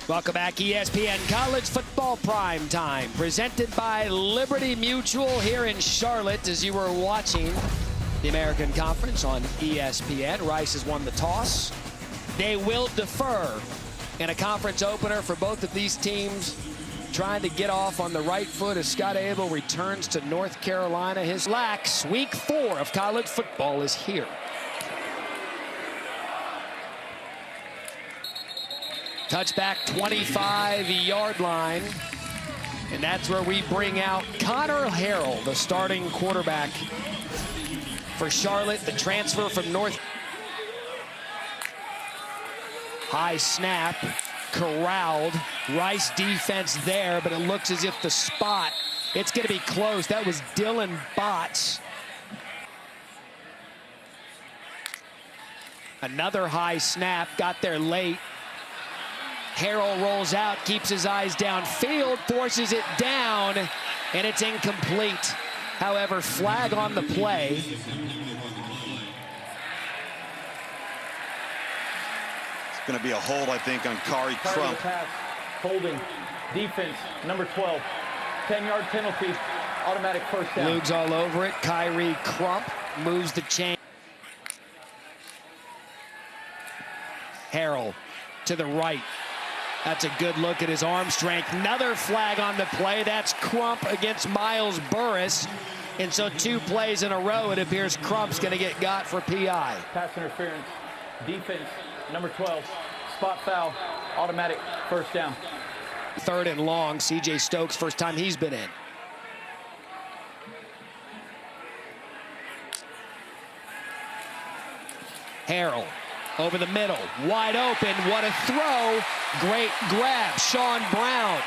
Welcome back, ESPN College Football Prime Time, presented by Liberty Mutual here in Charlotte. As you were watching the American Conference on ESPN, Rice has won the toss. They will defer in a conference opener for both of these teams, trying to get off on the right foot as Scott Abel returns to North Carolina. His lax week 4 of college football is here. Touchback 25-yard line. And that's where we bring out Conner Harrell, the starting quarterback for Charlotte, the transfer from North. High snap, corralled. Rice defense there, but it looks as if the spot, it's going to be close. That was Dylan Botts. Another high snap, got there late. Harrell rolls out, keeps his eyes downfield, forces it down, and it's incomplete. However, flag on the play. It's going to be a hold, I think, on Kari Crump. Pass, holding, defense, number 12, 10-yard penalty, automatic first down. Luke's all over it. Kari Crump moves the chain. Harrell to the right. That's a good look at his arm strength. Another flag on the play. That's Crump against Miles Burris. And so 2 plays in a row, it appears Crump's going to get got for PI. Pass interference, defense, number 12, spot foul, automatic first down. 3rd and long. C.J. Stokes, first time he's been in. Harrell over the middle, wide open. What a throw. Great grab. Sean Brown.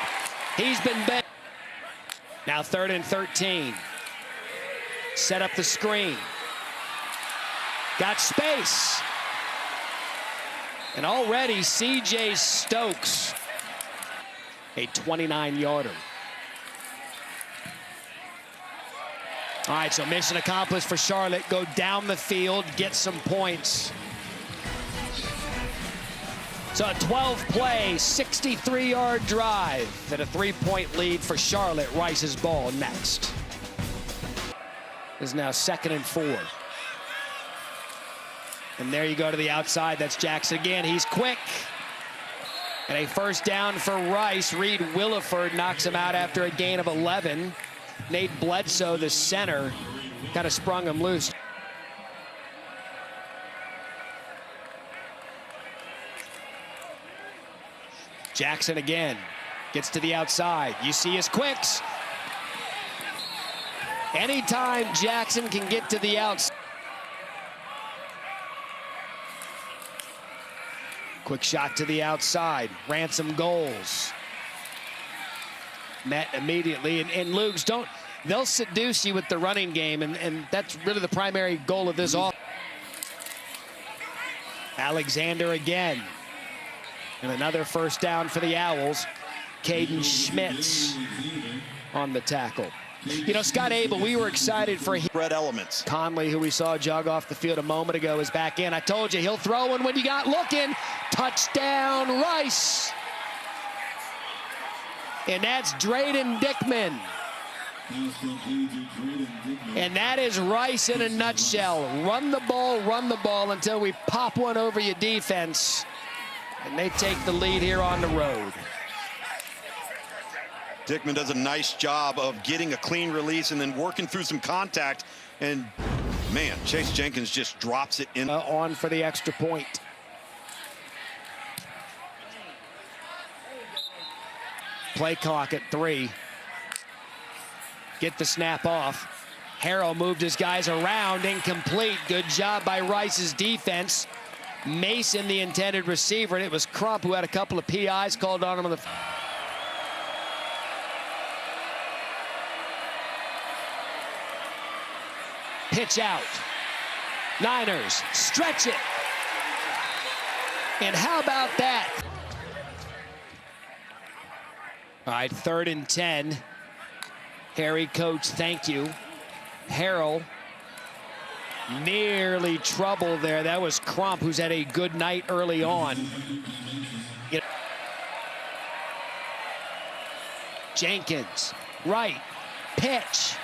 He's been bent. Now 3rd and 13. Set up the screen. Got space. And already C.J. Stokes, a 29-yarder. All right, so mission accomplished for Charlotte. Go down the field, get some points. So a 12-play, 63-yard drive and a 3-point lead for Charlotte. Rice's ball next. Is now 2nd and 4. And there you go to the outside. That's Jackson again. He's quick. And a first down for Rice. Reed Williford knocks him out after a gain of 11. Nate Bledsoe, the center, kind of sprung him loose. Jackson again gets to the outside. You see his quicks. Anytime Jackson can get to the outside. Quick shot to the outside. Ransom goals. Met immediately. And Luke's they'll seduce you with the running game, and that's really the primary goal of this offense. Alexander again. And another first down for the Owls. Caden Schmitz on the tackle. You know, Scott Abel, we were excited for him. Red elements. Conley, who we saw jog off the field a moment ago, is back in. I told you, he'll throw one when you got looking. Touchdown, Rice. And that's Drayden Dickman. And that is Rice in a nutshell. Run the ball until we pop one over your defense. And they take the lead here on the road. Dickman does a nice job of getting a clean release and then working through some contact. And, man, Chase Jenkins just drops it in. On for the extra point. Play clock at 3. Get the snap off. Harrell moved his guys around, incomplete. Good job by Rice's defense. Mason, the intended receiver, and it was Crump who had a couple of PIs called on him on the. Pitch out. Niners stretch it. And how about that? All right, 3rd and 10. Harry Coach, thank you. Harrell nearly trouble there. That was Crump, who's had a good night early on. Jenkins, right, pitch.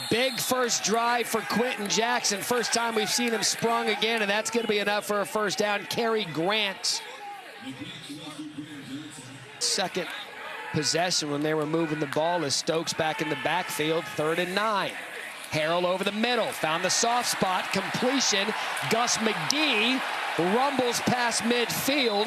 Big first drive for Quentin Jackson. First time we've seen him sprung again, and that's going to be enough for a first down. Cary Grant. Second possession when they were moving the ball as Stokes back in the backfield. 3rd and 9. Harrell over the middle, found the soft spot, completion. Gus McGee rumbles past midfield.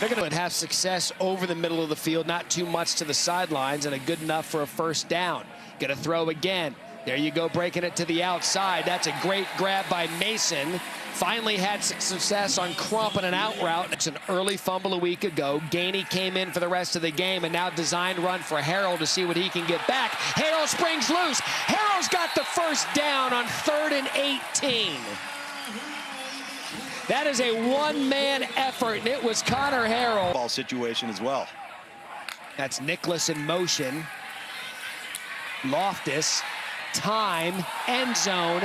They're going to have success over the middle of the field, not too much to the sidelines, and a good enough for a first down. Going to throw again. There you go, breaking it to the outside. That's a great grab by Mason. Finally had success on Crump and an out route. It's an early fumble a week ago. Gainey came in for the rest of the game, and now designed run for Harrell to see what he can get back. Harrell springs loose. Harrell's got the first down on 3rd and 18. That is a one-man effort, and it was Connor Harrell. Ball situation as well. That's Nicholas in motion. Loftus, time, end zone.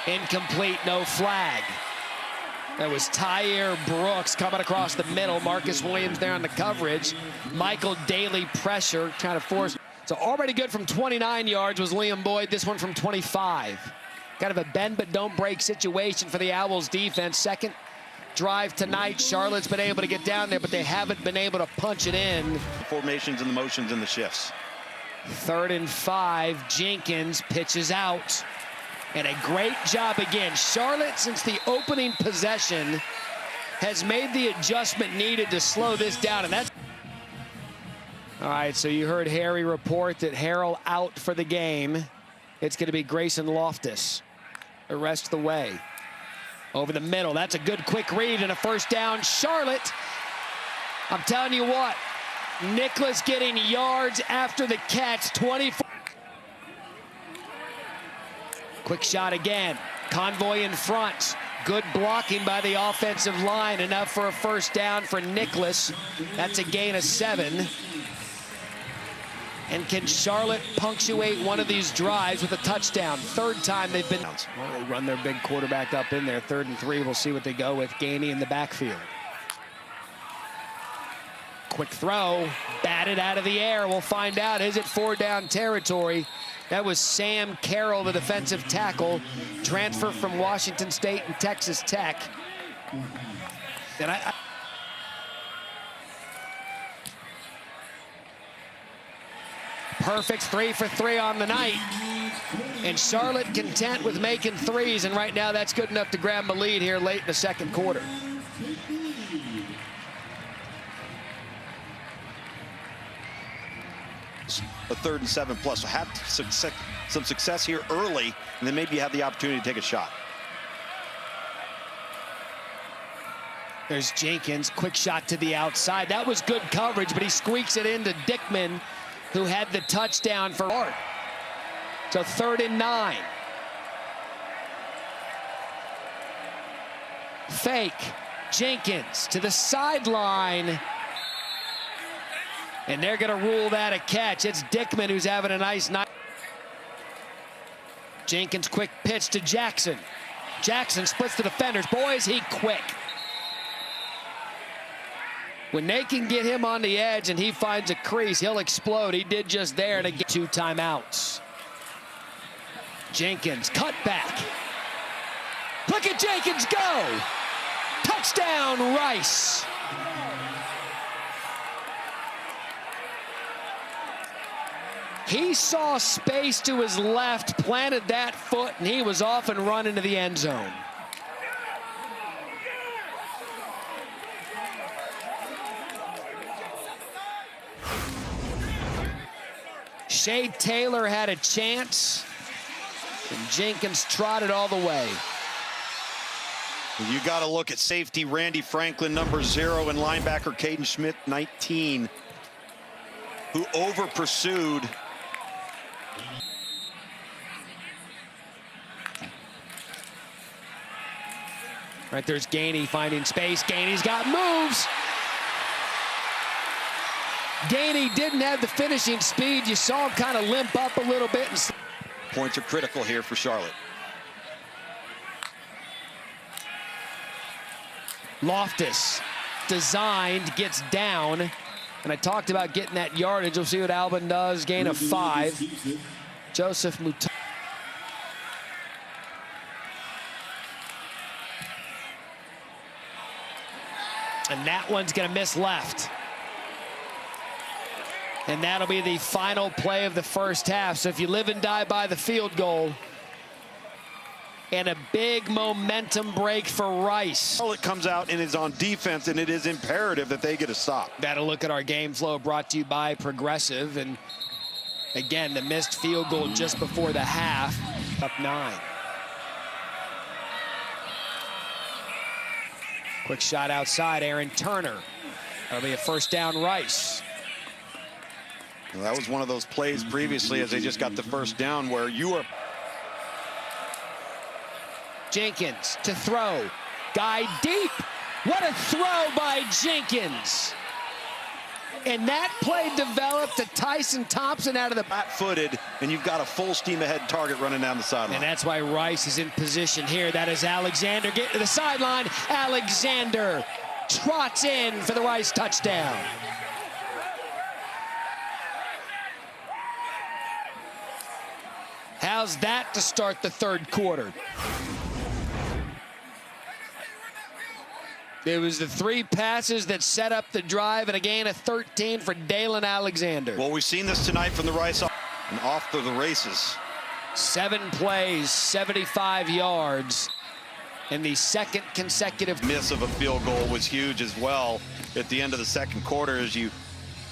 Incomplete, no flag. That was Tyre Brooks coming across the middle. Marcus Williams there on the coverage. Michael Daly pressure, trying to force. So already good from 29 yards was Liam Boyd. This one from 25. Kind of a bend but don't break situation for the Owls defense. Second drive tonight. Charlotte's been able to get down there, but they haven't been able to punch it in. The formations and the motions and the shifts. 3rd and 5. Jenkins pitches out. And a great job again. Charlotte, since the opening possession, has made the adjustment needed to slow this down. And that's all right. So you heard Harry report that Harrell out for the game. It's going to be Grayson Loftus the rest of the way. Over the middle. That's a good quick read and a first down. Charlotte, I'm telling you what, Nicholas getting yards after the catch. 24. Quick shot again. Convoy in front. Good blocking by the offensive line. Enough for a first down for Nicholas. That's a gain of 7. And can Charlotte punctuate one of these drives with a touchdown? 3rd time they've been. Well, they run their big quarterback up in there. 3rd and 3. We'll see what they go with. Gainey in the backfield. Quick throw. Batted out of the air. We'll find out. Is it 4-down territory? That was Sam Carroll, the defensive tackle, transfer from Washington State and Texas Tech. And perfect 3 for 3 on the night. And Charlotte content with making threes, and right now that's good enough to grab the lead here late in the second quarter. A 3rd and 7 plus. So have some success here early, and then maybe you have the opportunity to take a shot. There's Jenkins, quick shot to the outside. That was good coverage, but he squeaks it into Dickman, who had the touchdown for Art. So 3rd and 9. Fake. Jenkins to the sideline. And they're going to rule that a catch. It's Dickman who's having a nice night. Jenkins, quick pitch to Jackson. Jackson splits the defenders. Boy, is he quick. When they can get him on the edge and he finds a crease, he'll explode. He did just there to get 2 timeouts. Jenkins, cut back. Look at Jenkins go. Touchdown, Rice. He saw space to his left, planted that foot, and he was off and running to the end zone. Shea Taylor had a chance, and Jenkins trotted all the way. You got to look at safety Randy Franklin, number 0, and linebacker Caden Schmidt, 19, who over-pursued. Right there's Gainey finding space. Gainey's got moves. Gainey didn't have the finishing speed. You saw him kind of limp up a little bit. Points are critical here for Charlotte. Loftus, designed, gets down. And I talked about getting that yardage. We'll see what Albin does. Gain of 5. Joseph Mutombo. And that one's going to miss left. And that'll be the final play of the first half. So if you live and die by the field goal, and a big momentum break for Rice. Charlotte comes out and is on defense, and it is imperative that they get a stop. That'll look at our game flow brought to you by Progressive. And again, the missed field goal just before the half, up 9. Quick shot outside, Aaron Turner. That'll be a first down, Rice. Well, that was one of those plays previously as they just got the first down where you were. Jenkins to throw. Guy deep. What a throw by Jenkins. And that play developed to Tyson Thompson out of the flat-footed, and you've got a full steam ahead target running down the sideline. And that's why Rice is in position here. That is Alexander getting to the sideline. Alexander trots in for the Rice touchdown. How's that to start the third quarter? It was the 3 passes that set up the drive, and a gain of 13 for Dalen Alexander. Well, we've seen this tonight from the Rice and off to the races. 7 plays, 75 yards, and the second consecutive miss of a field goal was huge as well at the end of the second quarter. As you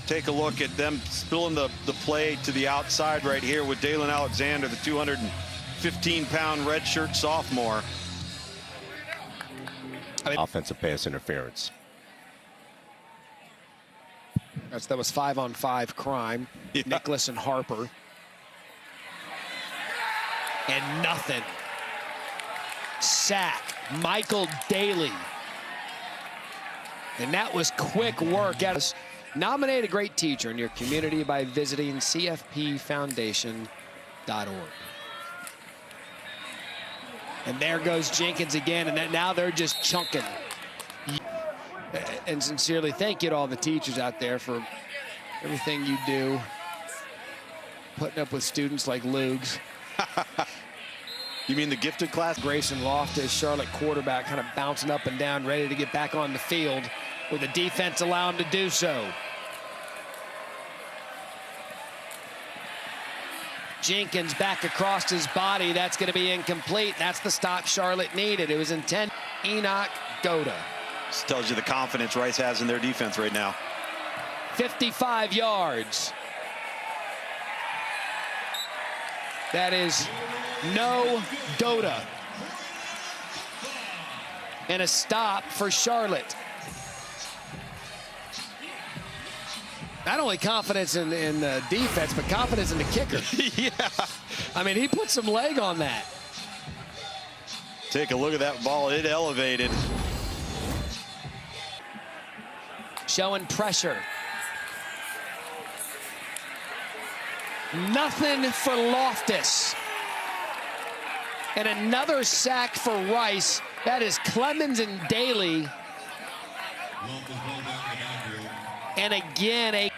take a look at them spilling the play to the outside right here with Dalen Alexander, the 215-pound redshirt sophomore. Offensive pass interference. That was 5-on-5 crime. Yeah. Nicholas and Harper. And nothing. Sack. Michael Daly. And that was quick work. Nominate a great teacher in your community by visiting cfpfoundation.org. And there goes Jenkins again, and now they're just chunking. And sincerely, thank you to all the teachers out there for everything you do, putting up with students like Lugs. You mean the gifted class? Grayson Loftus, Charlotte quarterback, kind of bouncing up and down, ready to get back on the field, with the defense allow him to do so. Jenkins back across his body. That's going to be incomplete. That's the stop Charlotte needed. It was intended. Enoch Goda. This tells you the confidence Rice has in their defense right now. 55 yards. That is no Goda. And a stop for Charlotte. Not only confidence in defense, but confidence in the kicker. Yeah. I mean, he put some leg on that. Take a look at that ball. It elevated. Showing pressure. Nothing for Loftus. And another sack for Rice. That is Clemens and Daly. And again,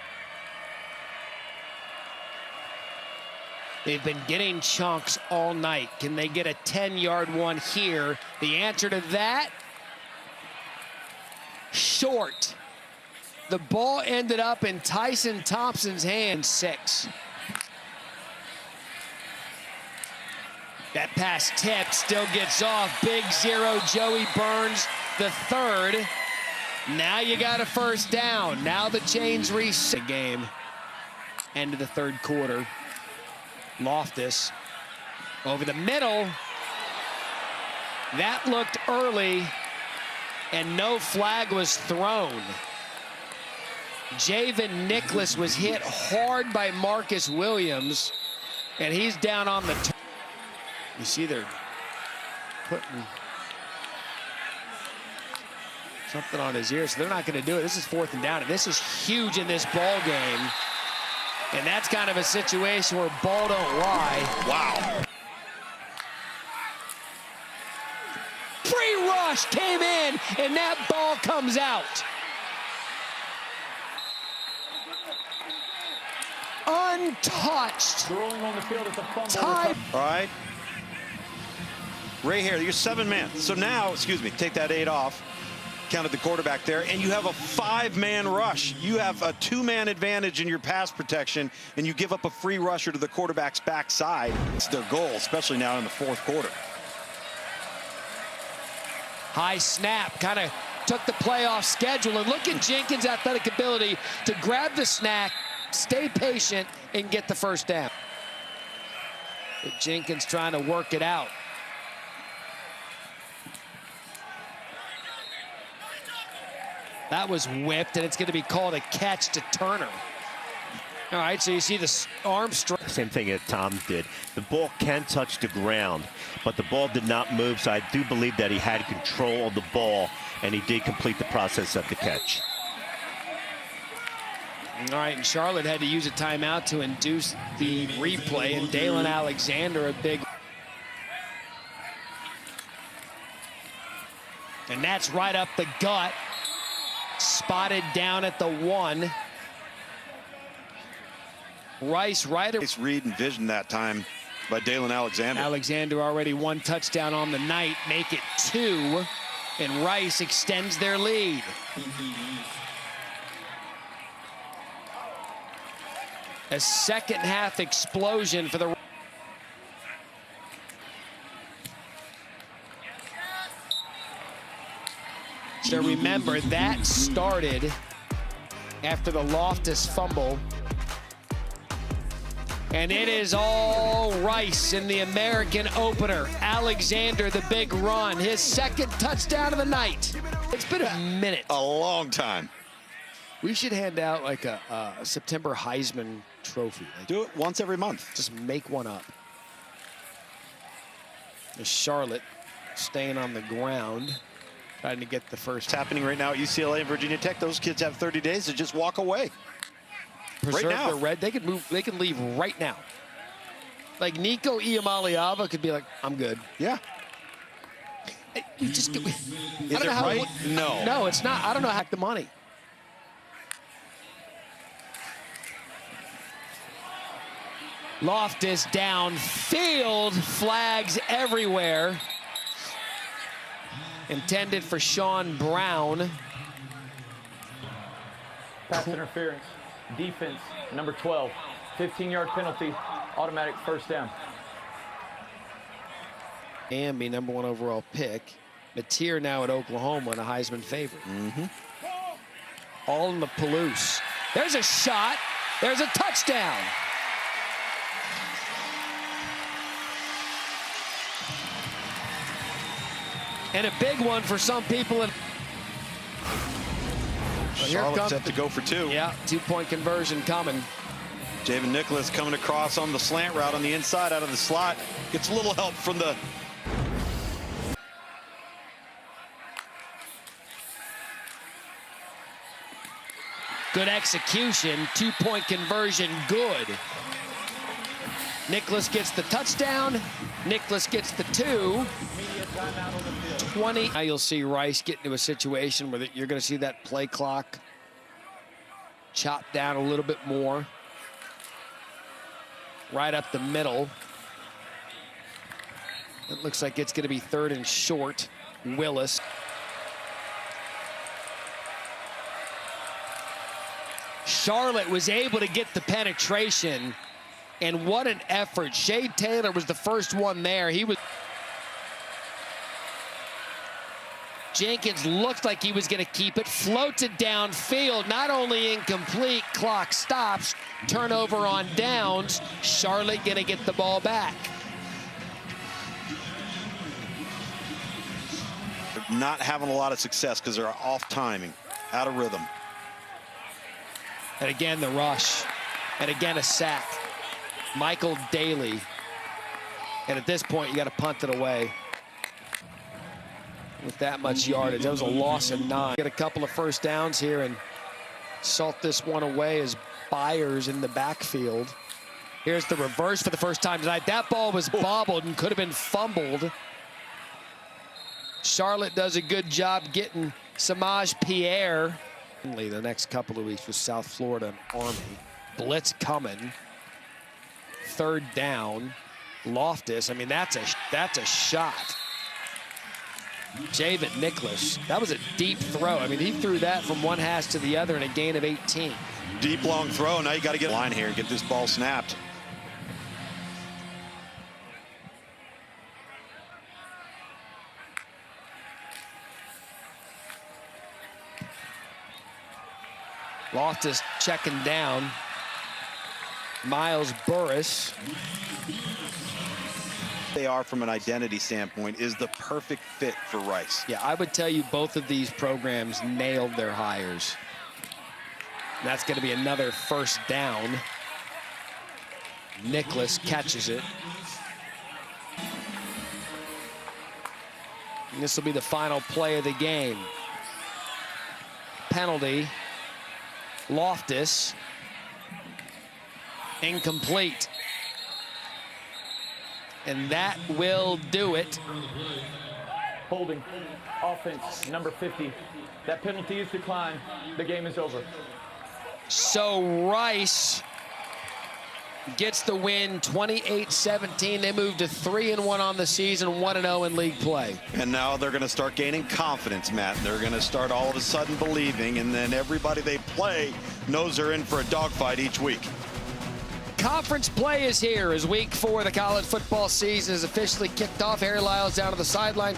they've been getting chunks all night. Can they get a 10-yard one here? The answer to that, short. The ball ended up in Tyson Thompson's hand, 6. That pass tipped, still gets off. Big 0, Joey Burns, the 3rd. Now you got a first down. Now the chains reset. The game. End of the 3rd quarter. Loftus over the middle. That looked early, and no flag was thrown. Javen Nicholas was hit hard by Marcus Williams, and he's down on the turn. You see they're putting something on his ear, so they're not going to do it. This is 4th and down, and this is huge in this ball game. And that's kind of a situation where ball don't lie. Wow. Free rush came in, and that ball comes out. untouched. The ruling on the field is a fumble. Tied. All right. Right here, you're 7-man. So now, excuse me, take that 8 off. Counted the quarterback there, and you have a 5-man rush. You have a 2-man advantage in your pass protection, and you give up a free rusher to the quarterback's backside. It's their goal, especially now in the 4th quarter. High snap, kind of took the play off schedule, and look at Jenkins' athletic ability to grab the snap, stay patient, and get the first down. But Jenkins trying to work it out. That was whipped, and it's going to be called a catch to Turner. All right, so you see the arm strike. Same thing that Tom did. The ball can touch the ground, but the ball did not move, so I do believe that he had control of the ball, and he did complete the process of the catch. All right, and Charlotte had to use a timeout to induce the replay, and Dalen Alexander a big. And that's right up the gut. Spotted down at the 1. Rice right. Nice read and vision that time by Dalen Alexander. Alexander already 1 touchdown on the night, make it 2, and Rice extends their lead. A second-half explosion for the. So remember, that started after the Loftus fumble. And it is all Rice in the American opener. Alexander, the big run, his 2nd touchdown of the night. It's been a minute. A long time. We should hand out like a September Heisman trophy. Like, Do it once every month. just make one up. There's Charlotte staying on the ground, trying to get the first. It's happening right now at UCLA and Virginia Tech. Those kids have 30 days to just walk away. Preserve right now. their red. They could move. They can leave right now. Like Nico Iamaleava could be like, I'm good. Yeah. You just get. Is it right? No. No, it's not. I don't know how to hack the money. Loftus downfield, flags everywhere. Intended for Sean Brown. Pass interference. Defense, number 12. 15-yard penalty. Automatic first down. Miami, number 1 overall pick. Mateer now at Oklahoma and a Heisman favorite. All in the Palouse. There's a shot. There's a touchdown. And a big one for some people. Charlotte set to go for 2. Yeah, 2-point conversion coming. Javen Nicholas coming across on the slant route on the inside out of the slot. Gets a little help from the. Good execution, 2-point conversion, good. Nicholas gets the touchdown. Nicholas gets the 2. 20. Now you'll see Rice get into a situation where you're going to see that play clock chopped down a little bit more. Right up the middle. It looks like it's going to be 3rd and short. Willis. Charlotte was able to get the penetration, and what an effort. Shade Taylor was the first one there. He was. Jenkins looked like he was going to keep it, floats it downfield, not only incomplete, clock stops, turnover on downs. Charlotte going to get the ball back. Not having a lot of success because they're off timing, out of rhythm. And again, the rush. And again, a sack. Michael Daly. And at this point, you got to punt it away. With that much yardage, that was a loss of 9. Get a couple of first downs here and salt this one away as Byers in the backfield. Here's the reverse for the first time tonight. That ball was bobbled and could have been fumbled. Charlotte does a good job getting Samaj Pierre. The next couple of weeks with South Florida and Army. blitz coming. Third down. Loftus. I mean, that's a shot. Javid Nicholas. That was a deep throw. I mean, he threw that from one hash to the other in a gain of 18. Deep, long throw. Now you got to get line here and get this ball snapped. Loftus checking down. Miles Burris. They are from an identity standpoint is the perfect fit for Rice. Yeah, I would tell you both of these programs nailed their hires. And that's going to be another first down. Nicholas catches it. And this will be the final play of the game. Penalty. Loftus. Incomplete. And that will do it. Holding. Offense, number 50. That penalty is declined. The game is over. So Rice gets the win, 28-17. They move to 3-1 on the season, 1-0 in league play. And now they're going to start gaining confidence, Matt. They're going to start all of a sudden believing, and then everybody they play knows they're in for a dogfight each week. Conference play is here as week 4 of the college football season is officially kicked off. Harry Lyles down to the sideline.